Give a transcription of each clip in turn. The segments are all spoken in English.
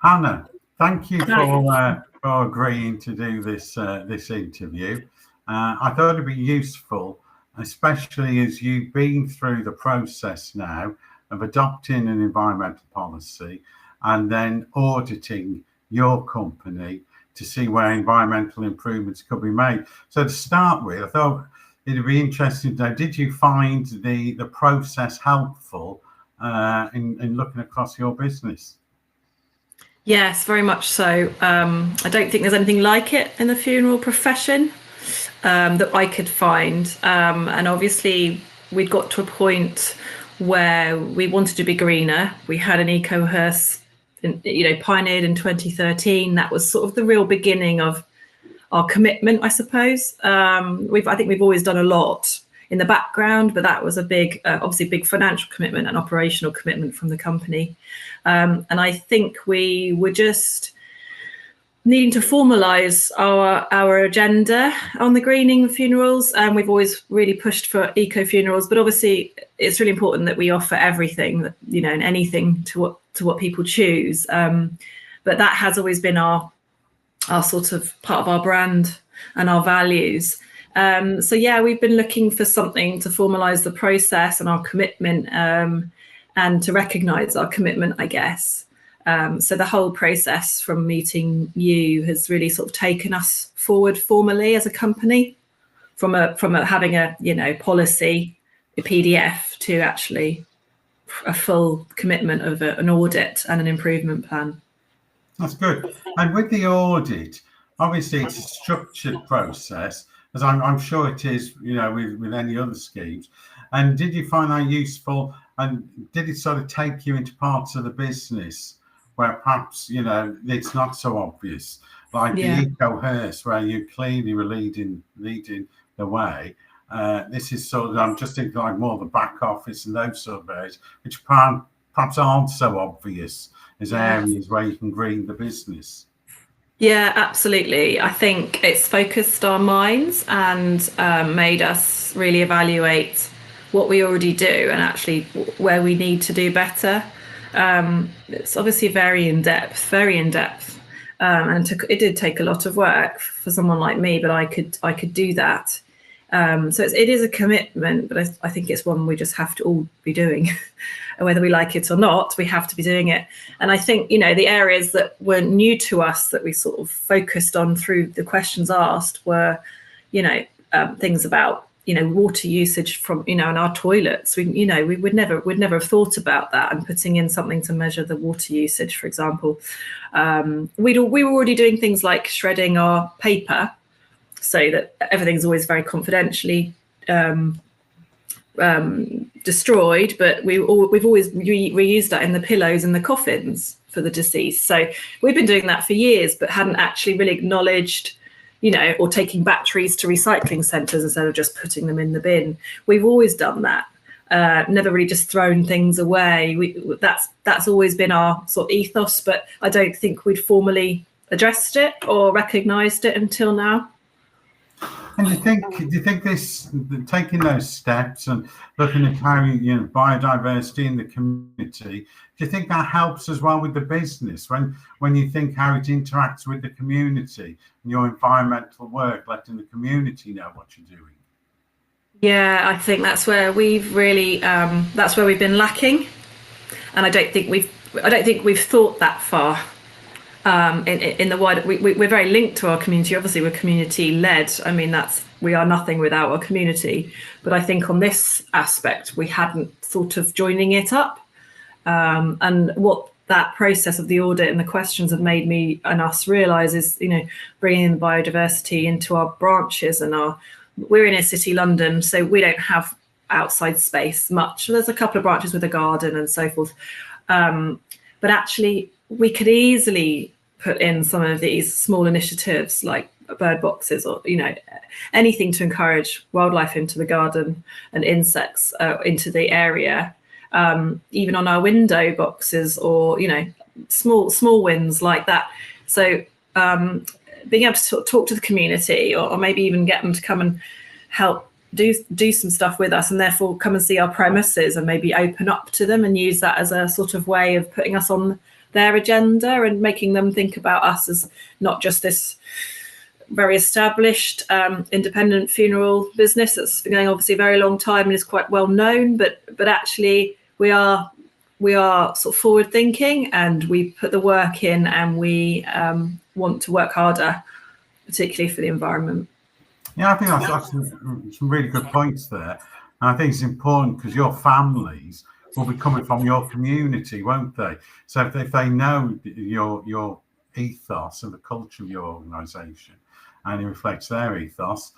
Hannah, thank you Hi. for agreeing to do this interview. I thought it'd be useful, especially as you've been through the process now of adopting an environmental policy and then auditing your company to see where environmental improvements could be made. So to start with, I thought it'd be interesting to know, did you find the process helpful in looking across your business? Yes, very much so. I don't think there's anything like it in the funeral profession that I could find. And obviously, we'd got to a point where we wanted to be greener. We had an eco hearse, pioneered in 2013. That was sort of the real beginning of our commitment, I suppose. I think we've always done a lot in the background, but that was a big, obviously big financial commitment and operational commitment from the company. And I think we were just needing to formalise our agenda on the greening of funerals. And we've always really pushed for eco funerals, but obviously it's really important that we offer everything, and anything to what people choose. But that has always been our sort of part of our brand and our values. So yeah, we've been looking for something to formalise the process and our commitment, and to recognise our commitment, I guess. So the whole process from meeting you has really sort of taken us forward formally as a company, from having a policy, a PDF, to actually a full commitment of an audit and an improvement plan. That's good. And with the audit, obviously it's a structured process, as I'm sure it is, with any other schemes. And did you find that useful? And did it sort of take you into parts of the business where perhaps, it's not so obvious, like the eco hearse, where you clearly were leading the way? This is sort of, I'm just thinking like more the back office and those sort of areas, which perhaps aren't so obvious as areas where you can green the business. Yeah, absolutely. I think it's focused our minds and made us really evaluate what we already do and actually where we need to do better. It's obviously very in depth, and it did take a lot of work for someone like me, but I could do that. So it is a commitment, but I think it's one we just have to all be doing. Whether we like it or not, we have to be doing it. And I think, the areas that were new to us that we sort of focused on through the questions asked were, things about, water usage from, in our toilets. We would never have thought about that, and putting in something to measure the water usage, for example. We were already doing things like shredding our paper, so that everything's always very confidentially destroyed, but we've always reused that in the pillows and the coffins for the deceased. So we've been doing that for years, but hadn't actually really acknowledged, or taking batteries to recycling centres instead of just putting them in the bin. We've always done that. Never really just thrown things away. That's always been our sort of ethos, but I don't think we'd formally addressed it or recognised it until now. And do you think this, taking those steps and looking at how biodiversity in the community, do you think that helps as well with the business when you think how it interacts with the community and your environmental work, letting the community know what you're doing? Yeah, I think that's where we've really been lacking, and I don't think we've thought that far. In the wider, we're very linked to our community. Obviously, we're community led. I mean, we are nothing without our community. But I think on this aspect, we hadn't thought of joining it up. And what that process of the audit and the questions have made me and us realise is, bringing biodiversity into our branches, and we're in a city, London, so we don't have outside space much. There's a couple of branches with a garden and so forth. But actually, we could easily put in some of these small initiatives like bird boxes, or anything to encourage wildlife into the garden and insects into the area, even on our window boxes, or small wins like that. So being able to talk to the community, or maybe even get them to come and help do some stuff with us, and therefore come and see our premises and maybe open up to them and use that as a sort of way of putting us on their agenda and making them think about us as not just this very established independent funeral business that's been going obviously a very long time and is quite well known, but actually we are sort of forward thinking, and we put the work in, and we want to work harder, particularly for the environment. Yeah, I think that's some really good points there. And I think it's important because your families will be coming from your community, won't they? So if they know your ethos and the culture of your organisation, and it reflects their ethos,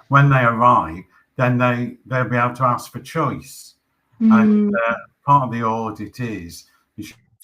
when they arrive, then they'll be able to ask for choice. And part of the audit is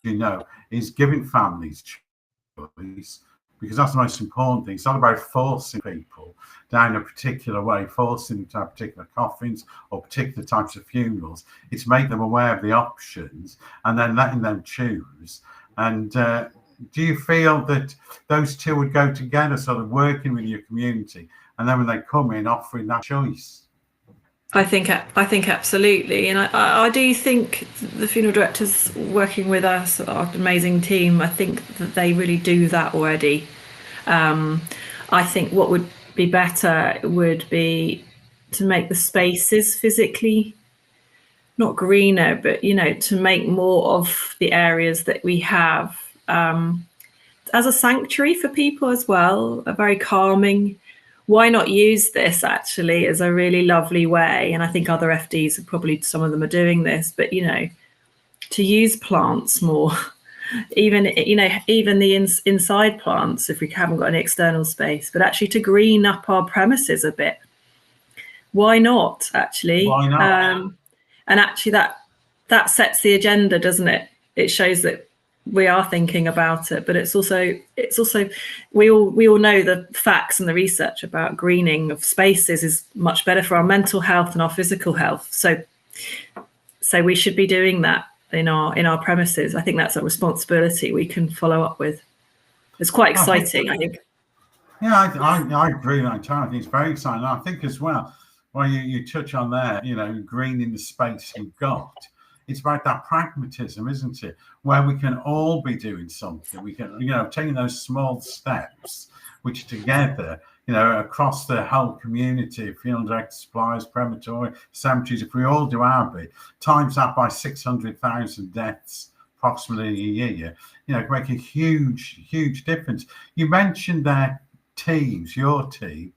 giving families choice, because that's the most important thing. It's not about forcing people down a particular way, forcing them to have particular coffins or particular types of funerals. It's make them aware of the options and then letting them choose. And do you feel that those two would go together, sort of working with your community, and then when they come in, offering that choice? I think absolutely, and I do think the funeral directors working with us, our amazing team, I think that they really do that already. I think what would be better would be to make the spaces physically not greener, but to make more of the areas that we have as a sanctuary for people as well, a very calming. Why not use this actually as a really lovely way? And I think other FDs are probably, some of them are doing this, but to use plants more, even the inside plants if we haven't got an external space, but actually to green up our premises a bit. Why not actually? Why not? And actually that sets the agenda, doesn't it? It shows that we are thinking about it, but it's also we all know the facts and the research about greening of spaces is much better for our mental health and our physical health. So we should be doing that in our premises. I think that's a responsibility we can follow up with. It's quite exciting, I think. Yeah, I agree with that entirely. I think it's very exciting. I think as well, when you touch on there, greening the space you've got, it's about that pragmatism, isn't it? Where we can all be doing something. We can, taking those small steps, which together, across the whole community, funeral directors, suppliers, crematory, cemeteries, if we all do our bit, times that by 600,000 deaths approximately a year, it can make a huge difference. You mentioned their teams, your team.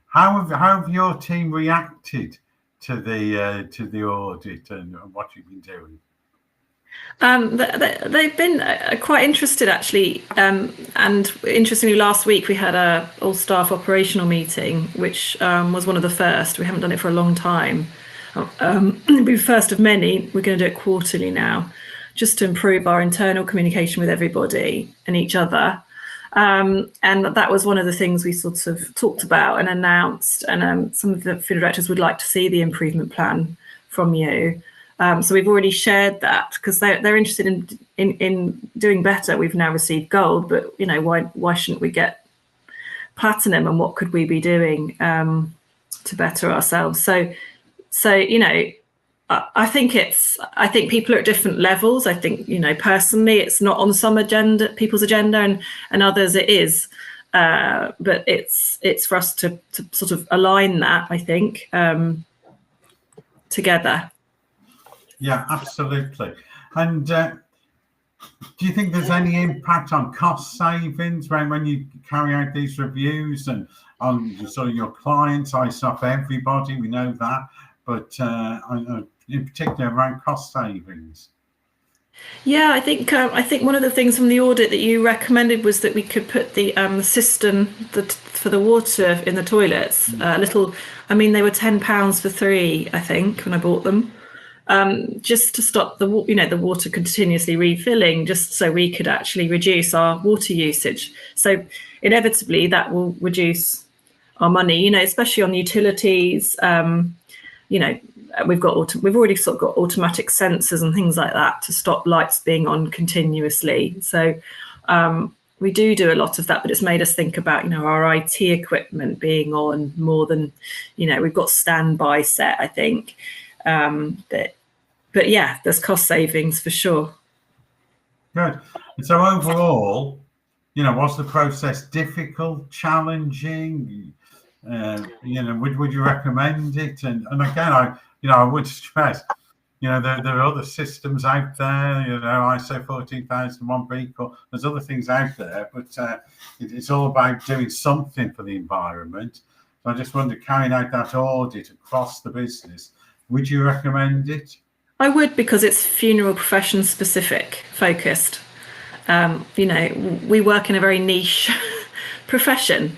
How have your team reacted to the audit and what you've been doing? They've been quite interested actually, and interestingly, last week we had a all staff operational meeting, which was one of the first. We haven't done it for a long time. It'll be the first of many. We're going to do it quarterly now, just to improve our internal communication with everybody and each other. And that was one of the things we sort of talked about and announced, and some of the funeral directors would like to see the improvement plan from you. So we've already shared that because they're interested in doing better. We've now received gold, but why shouldn't we get platinum, and what could we be doing to better ourselves? So I think people are at different levels. I think, personally, it's not on some people's agenda, and others it is. But it's for us to sort of align that, I think, together. Yeah, absolutely. And do you think there's any impact on cost savings when you carry out these reviews and on sort of your clients, ISOF, everybody? We know that, but in particular around cost savings. Yeah, I think one of the things from the audit that you recommended was that we could put the cistern for the water in the toilets. Little, I mean, they were £10 for 3, I think, when I bought them, just to stop the water continuously refilling, just so we could actually reduce our water usage. So inevitably that will reduce our money, especially on utilities. We've already sort of got automatic sensors and things like that to stop lights being on continuously. So we do a lot of that, but it's made us think about, our IT equipment being on more than, we've got standby set, I think. But yeah, there's cost savings for sure. Good. And so overall, was the process difficult, challenging? Would you recommend it? And again, I would stress, there are other systems out there, ISO 14001 B Corp. There's other things out there, but it's all about doing something for the environment. So I just wonder, carrying out that audit across the business, would you recommend it? I would, because it's funeral profession specific, focused. We work in a very niche profession.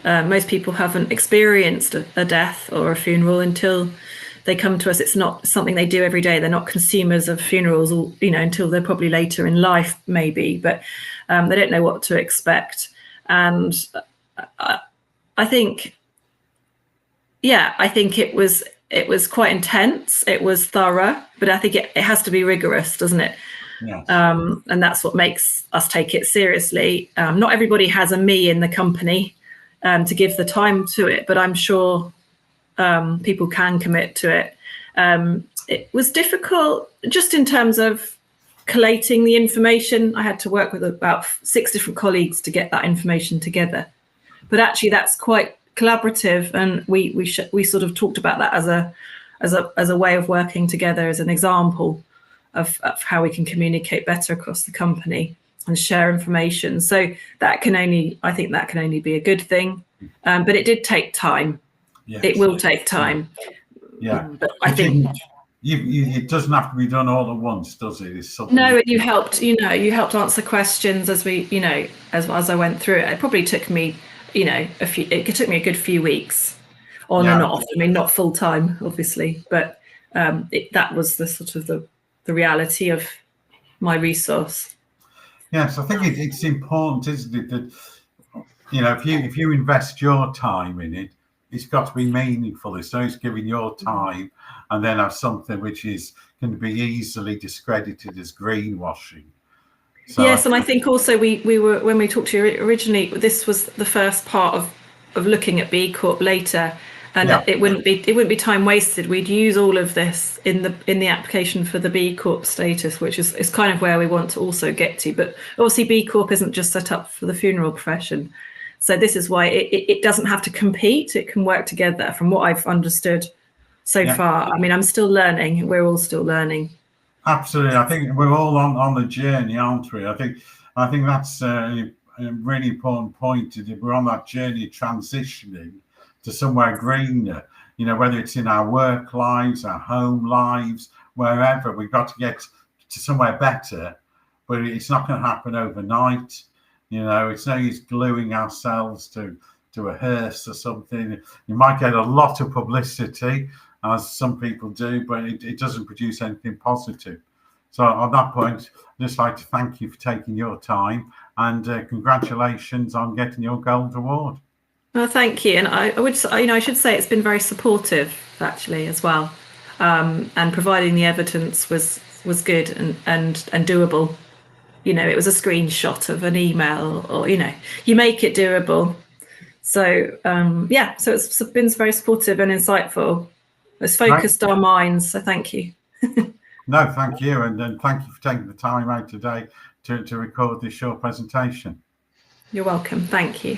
Most people haven't experienced a death or a funeral until they come to us. It's not something they do every day. They're not consumers of funerals, until they're probably later in life, maybe, but they don't know what to expect. And I think it was quite intense. It was thorough, but I think it has to be rigorous, doesn't it? Yes. And that's what makes us take it seriously. Not everybody has a me in the company to give the time to it, but I'm sure people can commit to it. It was difficult just in terms of collating the information. I had to work with about 6 different colleagues to get that information together. But actually, that's quite collaborative, and we sort of talked about that as a way of working together, as an example of how we can communicate better across the company and share information. So I think that can only be a good thing. But it did take time. Yes. It will take time. Yeah. But I think it doesn't have to be done all at once, does it? No, you helped answer questions as we, as I went through it. It probably took me, it took me a good few weeks on and off. I mean, not full time, obviously, but that was the sort of the reality of my resource. Yes, I think it's important, isn't it, that if you invest your time in it, it's got to be meaningful. It's not giving your time and then have something which is going to be easily discredited as greenwashing. So yes, and I think also we were, when we talked to you originally, this was the first part of looking at B Corp later. And it wouldn't be time wasted. We'd use all of this in the application for the B Corp status, which is kind of where we want to also get to. But obviously, B Corp isn't just set up for the funeral profession, so this is why it doesn't have to compete. It can work together, from what I've understood so far. I mean, I'm still learning. We're all still learning. Absolutely, I think we're all on the journey, aren't we? I think that's a really important point. We're on that journey of transitioning to somewhere greener, whether it's in our work lives, our home lives, wherever. We've got to get to somewhere better, but it's not going to happen overnight. It's no use gluing ourselves to a hearse or something. You might get a lot of publicity, as some people do, but it doesn't produce anything positive. So on that point, I'd just like to thank you for taking your time, and congratulations on getting your Gold Award. Well, thank you, and I should say it's been very supportive actually as well, and providing the evidence was good and doable. It was a screenshot of an email, or you make it doable. So so it's been very supportive and insightful. It's focused our minds. So thank you. No, thank you, and thank you for taking the time out today to record this short presentation. You're welcome. Thank you.